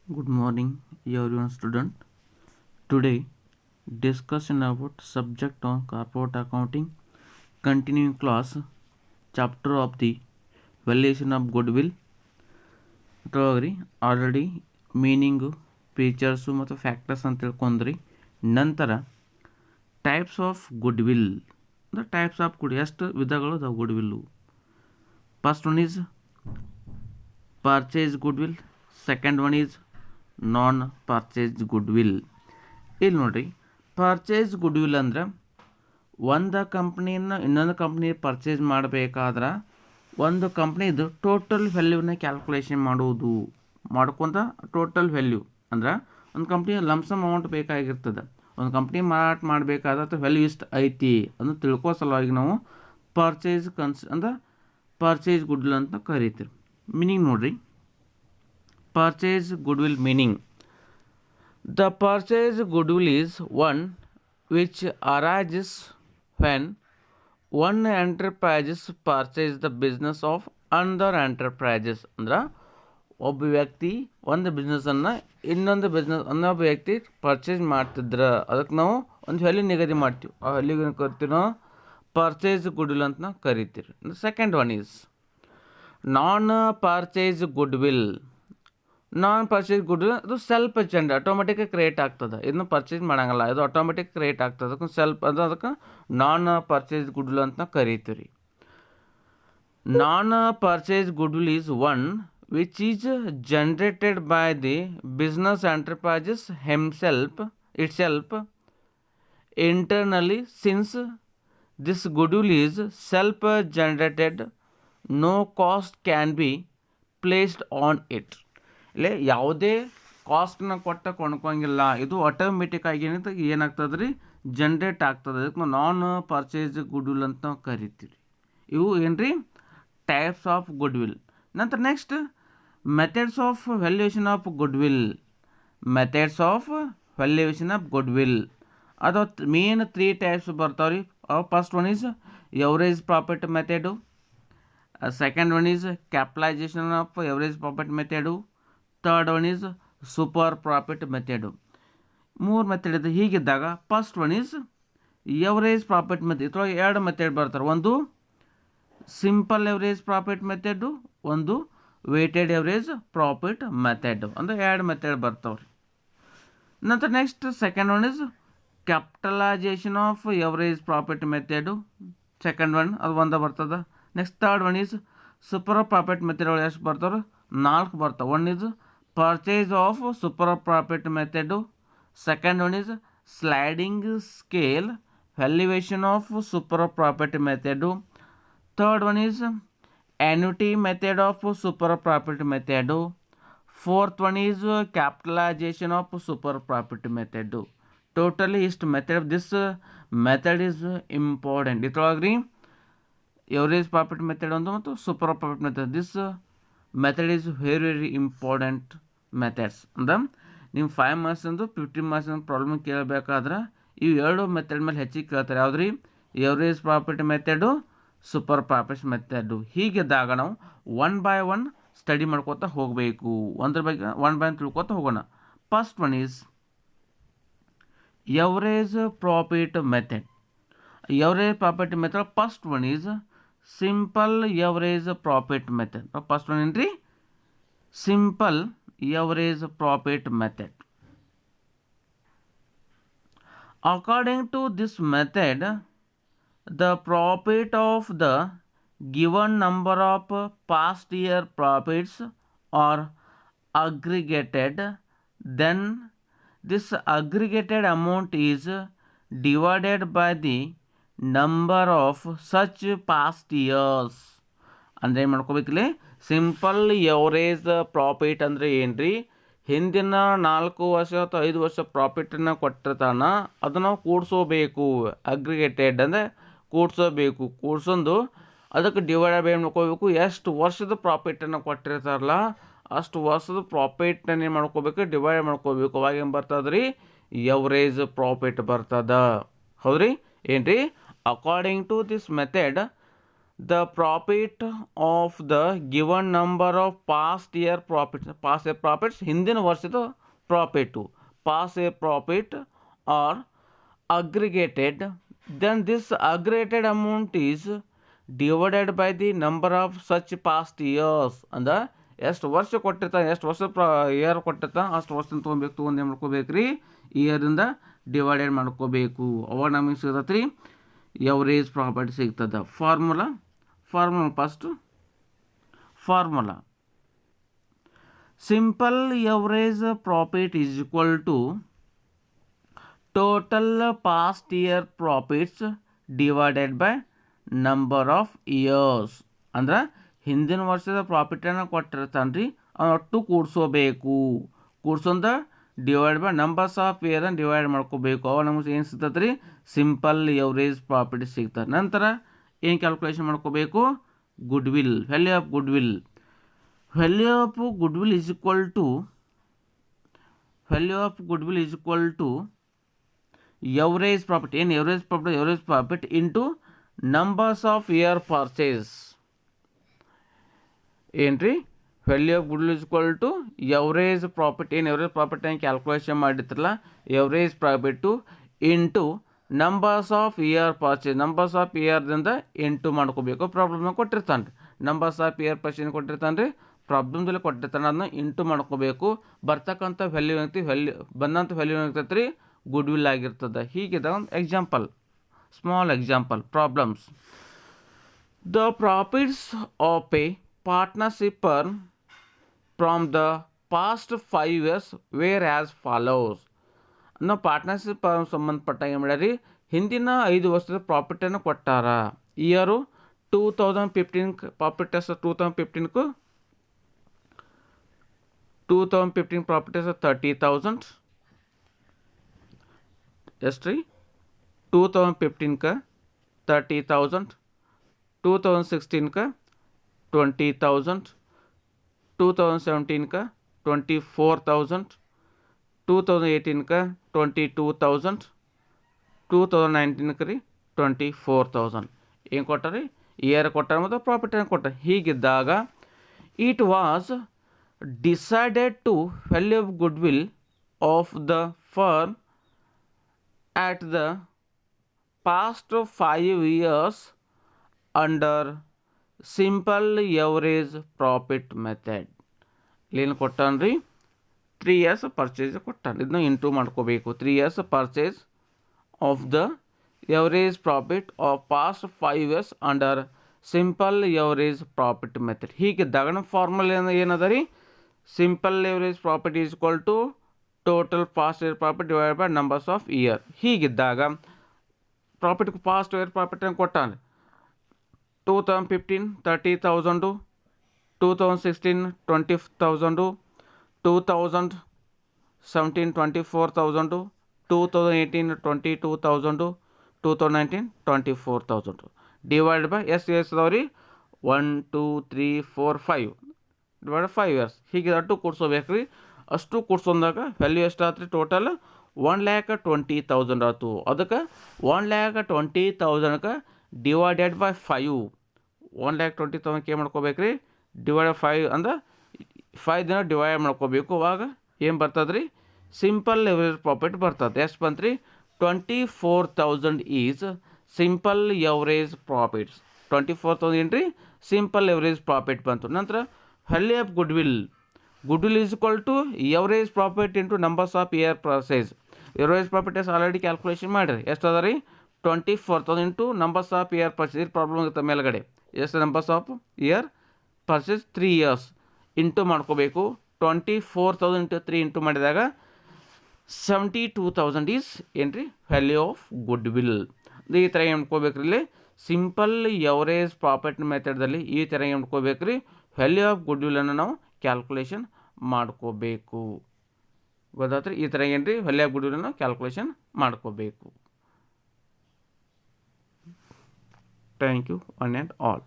Good morning, everyone student. Today, discussion about subject on corporate accounting, continuing class, chapter of the valuation of goodwill. ತೊಗೊಳ್ರಿ already meaning features ಮತ್ತು factors ಅಂತ ತಿಳ್ಕೊಂಡ್ರಿ. ನಂತರ types of goodwill ಅಂದರೆ types of ಎಷ್ಟು ವಿಧಗಳು ಅದಾವೆ goodwill. First one is purchase goodwill, second one is non purchase goodwill. ಇಲ್ಲಿ ನೋಡಿರಿ, ಪರ್ಚೇಸ್ ಗುಡ್ವಿಲ್ ಅಂದ್ರೆ ಒಂದು ಕಂಪ್ನಿಯನ್ನು ಇನ್ನೊಂದು ಕಂಪ್ನಿ ಪರ್ಚೇಸ್ ಮಾಡಬೇಕಾದ್ರೆ ಒಂದು ಕಂಪ್ನಿದು ಟೋಟಲ್ ವ್ಯಾಲ್ಯೂನ ಕ್ಯಾಲ್ಕುಲೇಷನ್ ಮಾಡ್ಕೊತ ಟೋಟಲ್ ವ್ಯಾಲ್ಯೂ ಅಂದ್ರೆ ಒಂದು ಕಂಪ್ನಿ ಲಮ್ಸಮ್ ಅಮೌಂಟ್ ಬೇಕಾಗಿರ್ತದೆ. ಒಂದು ಕಂಪ್ನಿ ಮಾರಾಟ ಮಾಡಬೇಕಾದ್ರೆ ಅಥವಾ ವ್ಯಾಲ್ಯೂ ಇಷ್ಟು ಐತಿ ಅದನ್ನು ತಿಳ್ಕೋ ಸಲುವಾಗಿ ನಾವು ಪರ್ಚೇಸ್ ಅಂದ್ರೆ ಪರ್ಚೇಸ್ ಗುಡ್ವಿಲ್ ಅಂತ ಕರಿತೀವಿ. ಮೀನಿಂಗ್ ನೋಡ್ರಿ, purchase goodwill meaning. The purchase goodwill is one which arises when one enterprises purchase the business of another enterprises. ಅಂದ್ರೆ ಒಬ್ಬ ವ್ಯಕ್ತಿ ಒಂದು ಬಿಸ್ನೆಸ್ಸನ್ನು ಇನ್ನೊಬ್ಬ ವ್ಯಕ್ತಿ ಪರ್ಚೇಸ್ ಮಾಡ್ತಿದ್ರೆ ಅದಕ್ಕೆ ನಾವು ಒಂದು ವ್ಯಾಲ್ಯೂ ನಿಗದಿ ಮಾಡ್ತೀವಿ. ಆ ವ್ಯಾಲ್ಯೂಗೆ ಕರಿತೀವಿ ನಾವು ಪರ್ಚೇಸ್ ಗುಡ್ವಿಲ್ ಅಂತ ನಾವು ಕರಿತೀವಿ. Second one is non purchase goodwill. Non purchase goodwill ಅದು ಸೆಲ್ಫ್ ಜನರೇಟ್ ಆಟೋಮೆಟಿಕ್ ಕ್ರಿಯೇಟ್ ಆಗ್ತದೆ. ಇದನ್ನು ಪರ್ಚೇಸ್ ಮಾಡೋಂಗಲ್ಲ, ಇದು ಆಟೋಮೆಟಿಕ್ ಕ್ರಿಯೇಟ್ ಆಗ್ತದೆ. ಅದಕ್ಕೆ ನಾನ್ ಪರ್ಚೇಸ್ ಗುಡ್ವಿಲ್ ಅಂತ ಕರಿತೀವಿ. Non purchase goodwill is one which is generated by the business enterprises itself internally. Since this goodwill is self generated, no cost can be placed on it. ಇಲ್ಲೇ ಯಾವುದೇ ಕಾಸ್ಟ್ನ ಕೊಟ್ಟ ಕೊಂಡ್ಕೊಂಗಿಲ್ಲ, ಇದು automatic ಆಗಿ ಏನಾಗ್ತದೆ ರೀ ಜನ್ರೇಟ್ ಆಗ್ತದೆ. ಅದಕ್ಕೆ ನಾವು ನಾನ್ ಪರ್ಚೇಸ್ ಗುಡ್ವಿಲ್ ಅಂತ ನಾವು ಕರಿತೀವಿ. ಇವು ಏನು ರೀ ಟೈಪ್ಸ್ ಆಫ್ ಗುಡ್ವಿಲ್. ನಂತರ next methods of valuation of goodwill. Methods of valuation of goodwill ಅದು ಮೇನ್ 3 ಟೈಪ್ಸ್ ಬರ್ತಾವೆ ರೀ. First one is average profit method, second one is capitalisation of average profit method, third one is super profit method. 3 method ಇದೆ. ಹೀಗಿದ್ದಾಗ first one is average profit method. ಇದ್ರೊಳಗೆ 2 method ಬರ್ತಾರೆ. ಒಂದು simple average profit method, ಒಂದು weighted average profit method ಅಂದರೆ 2 method ಬರ್ತಾವೆ ರೀ. ನಂತರ next second one is capitalisation of average profit method, second one ಅದು ಒಂದೇ ಬರ್ತದೆ. Next third one is super profit method ಒಳಗೆ ಎಷ್ಟು ಬರ್ತಾವೆ? 4 ಬರ್ತಾವೆ. One is purchase of super profit method, second one is sliding scale valuation of super profit method, third one is annuity method of super profit method, fourth one is capitalization of super profit method. Totally ist method, this method is important. ಇದ್ರೊಳಗ್ರಿ average profit method ಒಂದು ಮತ್ತು super profit method, this method is very important methods. ಅಂದ್ರೆ ನೀವು 5 marks ಅಂದು 15 marks ಅಂತ problem ಕೇಳಬೇಕಾದ್ರೆ ಇವು 2 method ಮೇಲೆ ಹೆಚ್ಚಿಗೆ ಕೇಳ್ತಾರೆ. ಯಾವುದ್ರಿ? Average profit method, super profit method. ಹೀಗಿದ್ದಾಗ ನಾವು 1 by 1 ಸ್ಟಡಿ ಮಾಡ್ಕೋತಾ ಹೋಗಬೇಕು. ಒಂದ್ರ ಬಗ್ಗೆ 1 by 1 ತಿಳ್ಕೊತಾ ಹೋಗೋಣ. First one is average profit method. Average profit method first one is simple average profit method. First one ಏನ್ರಿ? Simple average profit method. According to this method, the profit of the given number of past year profits are aggregated. Then this aggregated amount is divided by the number of such past years. ಅಂದರೆ ಏನು ಮಾಡ್ಕೋಬೇಕಿಲ್ಲಿ? Simple average profit ಅಂದರೆ ಏನು ರೀ? ಹಿಂದಿನ 4 ವರ್ಷ ಅಥವಾ 5 ವರ್ಷ ಪ್ರಾಫಿಟನ್ನು ಕೊಟ್ಟಿರ್ತಾನ ಅದನ್ನು ಕೂಡಿಸೋಬೇಕು. ಅಗ್ರಿಗೇಟೆಡ್ ಅಂದರೆ ಕೂಡಿಸೋಬೇಕು. ಕೂಡ್ಸೊಂದು ಅದಕ್ಕೆ ಡಿವೈಡ್ ಬೈ ಮಾಡ್ಕೋಬೇಕು. ಎಷ್ಟು ವರ್ಷದ ಪ್ರಾಫಿಟನ್ನು ಕೊಟ್ಟಿರ್ತಾರಲ್ಲ ಅಷ್ಟು ವರ್ಷದ ಪ್ರಾಫಿಟನ್ನು ಏನು ಮಾಡ್ಕೋಬೇಕು? ಡಿವೈಡ್ ಮಾಡ್ಕೋಬೇಕು. ಅವಾಗ ಏನು ಬರ್ತದೆ ರೀ? ಎವರೇಜ್ ಪ್ರಾಫಿಟ್ ಬರ್ತದ. ಹೌದ್ರಿ? ಏನು ರೀ? According to this method the profit of the given number of past year profits ಹಿಂದಿನ ವರ್ಷದ profit past year profit are aggregated, then this aggregated amount is divided by the number of such past years. ಅಂದ್ರೆ ಎಷ್ಟು ವರ್ಷ ಕೊಟ್ಟಿರ್ತಾನೆ, ಎಷ್ಟು ವರ್ಷ year ಕೊಟ್ಟಿರ್ತಾನೆ ಅಷ್ಟು ವರ್ಷ ತೊಗೊಬೇಕು, ಏನು ಮಾಡ್ಕೋಬೇಕು ರೀ, ಇಯರಿಂದ ಡಿವೈಡೆಡ್ ಮಾಡ್ಕೋಬೇಕು. ಅವಾಗ ನಮಗೆ ಸಿಗ್ತದೆ ರೀ ಎವರೇಜ್ ಪ್ರಾಫಿಟ್ ಸಿಗ್ತದೆ. Formula first formula simple average profit is equal to total past year profits divided by number of years. ಅಂದ್ರೆ ಹಿಂದಿನ ವರ್ಷದ ಪ್ರಾಫಿಟನ್ನು ಕೊಟ್ಟಿರ್ತಾನೆ ರೀ, ಒಟ್ಟು ಕೂಡಿಸೋಬೇಕು. ಕೂಡ್ಸೊಂದ ಡಿವೈಡ್ ಬೈ ನಂಬರ್ಸ್ ಆಫ್ ಇಯರನ್ನು ಡಿವೈಡ್ ಮಾಡ್ಕೋಬೇಕು. ಅವಾಗ ನಮಗೆ ಏನು ಸಿಗ್ತದೆ ರೀ, ಸಿಂಪಲ್ ಎವರೇಜ್ ಪ್ರಾಫಿಟ್ ಸಿಗ್ತದೆ. ನಂತರ ಏನು ಕ್ಯಾಲ್ಕುಲೇಷನ್ ಮಾಡ್ಕೋಬೇಕು, goodwill, value of goodwill. Value of goodwill is equal to average profit. ಏನು average profit into numbers of year purchase. ಏನು ರೀ, value of goodwill is equal to average profit. ಏನು average profit ಏನು calculation ಮಾಡಿರ್ತಿರಲ್ಲ, average profit into numbers of year purchase. Numbers of ಇಯರ್ದಿಂದ into ಮಾಡ್ಕೋಬೇಕು. ಪ್ರಾಬ್ಲಮ್ನ ಕೊಟ್ಟಿರ್ತಾನೆ ರೀ, ನಂಬರ್ಸ್ ಆಫ್ ಇಯರ್ ಪರ್ಚೇಸ್ ಕೊಟ್ಟಿರ್ತಾನೆ ರೀ, ಪ್ರಾಬ್ಲಮ್ದಲ್ಲಿ ಕೊಟ್ಟಿರ್ತಾನೆ, ಅದನ್ನ ಇಂಟು ಮಾಡ್ಕೋಬೇಕು. ಬರ್ತಕ್ಕಂಥ ವ್ಯಾಲ್ಯೂ ಬಂದಂಥ ವ್ಯಾಲ್ಯೂ ಏನಾಗ್ತೈತೆ ರೀ, ಗುಡ್ ವಿಲ್ ಆಗಿರ್ತದೆ. ಹೀಗಿದೆ ಒಂದು example, small example problems. The profits of a partnership firm from the past 5 years were as follows. ನಾವು ಪಾರ್ಟ್ನರ್ಶಿಪ್ ಫರ್ಮ್ ಸಂಬಂಧಪಟ್ಟ ಏನು ಮಾಡ್ಯಾರಿ, ಹಿಂದಿನ 5 ವರ್ಷದ ಪ್ರಾಫಿಟನ್ನು ಕೊಟ್ಟಾರ. ಇಯರು 2015 ಪ್ರಾಫಿಟ್ ಎಷ್ಟು, 2015 ಪ್ರಾಫಿಟ್ ಎಷ್ಟು 30,000. ಎಷ್ಟು ರೀ, 2015 30,000, 2016 20,000, 2017 24,000, 2018 22,000, 2019 ರೀ 24,000. ಏನು ಕೊಟ್ಟಾರೆ, ಇಯರ್ ಕೊಟ್ಟಾರೆ ಮತ್ತು ಪ್ರಾಫಿಟನ್ನು ಕೊಟ್ಟಾರೆ. ಹೀಗಿದ್ದಾಗ it was decided to value of goodwill of the firm at the past 5 years under simple average profit method. ಏನು ಕೊಟ್ಟಾನ ರೀ, 3 years ಪರ್ಚೇಸ್ ಕೊಟ್ಟಾನ. ಇದನ್ನ ಇಂಟು ಮಾಡ್ಕೋಬೇಕು. 3 years purchase of the average profit of past 5 years under simple average profit method. ಹೀಗಿದ್ದಾಗ ನಮ್ಮ formula ಏನದ ರೀ, simple average profit is equal to total past year profit divide by numbers of year. ಹೀಗಿದ್ದಾಗ profit past year ಪ್ರಾಫಿಟನ್ನು ಕೊಟ್ಟಾನೆ. 2015 30,000, 2016 20,000, 2017 24,000, 2018 22,000, 2019 24,000 divide by ಎಷ್ಟು years ಅದಾವ ರೀ, 1 2 3 4 5 ಡಿವೈಡ್ 5 years. ಹೀಗೆ ಅಷ್ಟು ಕೂಡ್ಸೋಬೇಕು ರೀ. ಅಷ್ಟು ಕೂಡ್ಸೊಂದಾಗ ವ್ಯಾಲ್ಯೂ ಎಷ್ಟು ಆಯ್ತು ರೀ, ಟೋಟಲ್ 1,20,000 ಆಯ್ತು. ಅದಕ್ಕೆ 1,20,000 ಡಿವೈಡೆಡ್ ಬೈ 5. 1,20,000 ಏನು ಮಾಡ್ಕೋಬೇಕು ರೀ, ಡಿವೈಡ್ 5 ಅಂದ್ರೆ 5 ದಿನ ಡಿವೈಡ್ ಮಾಡ್ಕೋಬೇಕು. ಅವಾಗ ಏನು ಬರ್ತದೆ ರೀ, ಸಿಂಪಲ್ ಎವರೇಜ್ ಪ್ರಾಫಿಟ್ ಬರ್ತದೆ. ಎಷ್ಟು ಬಂತು ರೀ, 24,000 ಈಸ್ ಸಿಂಪಲ್ ಎವರೇಜ್ ಪ್ರಾಫಿಟ್ಸ್. 24,000 ಏನು ರೀ, ಸಿಂಪಲ್ ಎವರೇಜ್ ಪ್ರಾಫಿಟ್ ಬಂತು. ನಂತರ value of goodwill is equal to average profit into numbers of year purchase. Average profit ಎಷ್ಟು ಆಲ್ರೆಡಿ ಕ್ಯಾಲ್ಕುಲೇಷನ್ ಮಾಡಿರಿ. ಎಷ್ಟು ಅದ ರೀ, 24,000 into numbers of year purchase. Problem ಇರುತ್ತೆ ಮೇಲ್ಗಡೆ, ಎಷ್ಟು numbers of year purchase 3 years into ಮಾಡ್ಕೋಬೇಕು. 24,000 ಇಂಟು 3 ಇಂಟು ಮಾಡಿದಾಗ 72,000 ಈಸ್ ಏನು ರೀ, ವ್ಯಾಲ್ಯೂ ಆಫ್ ಗುಡ್ ವಿಲ್. ಈ ಥರ ಏನು ಮಾಡ್ಕೋಬೇಕು ರೀ, ಇಲ್ಲಿ ಸಿಂಪಲ್ ಎವರೇಜ್ ಪ್ರಾಫಿಟ್ ಮೆಥಡ್ದಲ್ಲಿ ಈ ಥರ ಏನು ಮಾಡ್ಕೋಬೇಕು ರೀ, ವ್ಯಾಲ್ಯೂ ಆಫ್ ಗುಡ್ ವಿಲ್ಲನ್ನು ನಾವು ಕ್ಯಾಲ್ಕುಲೇಷನ್ ಮಾಡ್ಕೋಬೇಕು. ಗೊತ್ತಾತ್ರಿ, ಈ ಥರ ಏನು ರೀ, ವ್ಯಾಲ್ಯೂ ಆಫ್ ಗುಡ್ ವಿಲ್ಲನ್ನು ಕ್ಯಾಲ್ಕುಲೇಷನ್ ಮಾಡ್ಕೋಬೇಕು. Thank you one and all.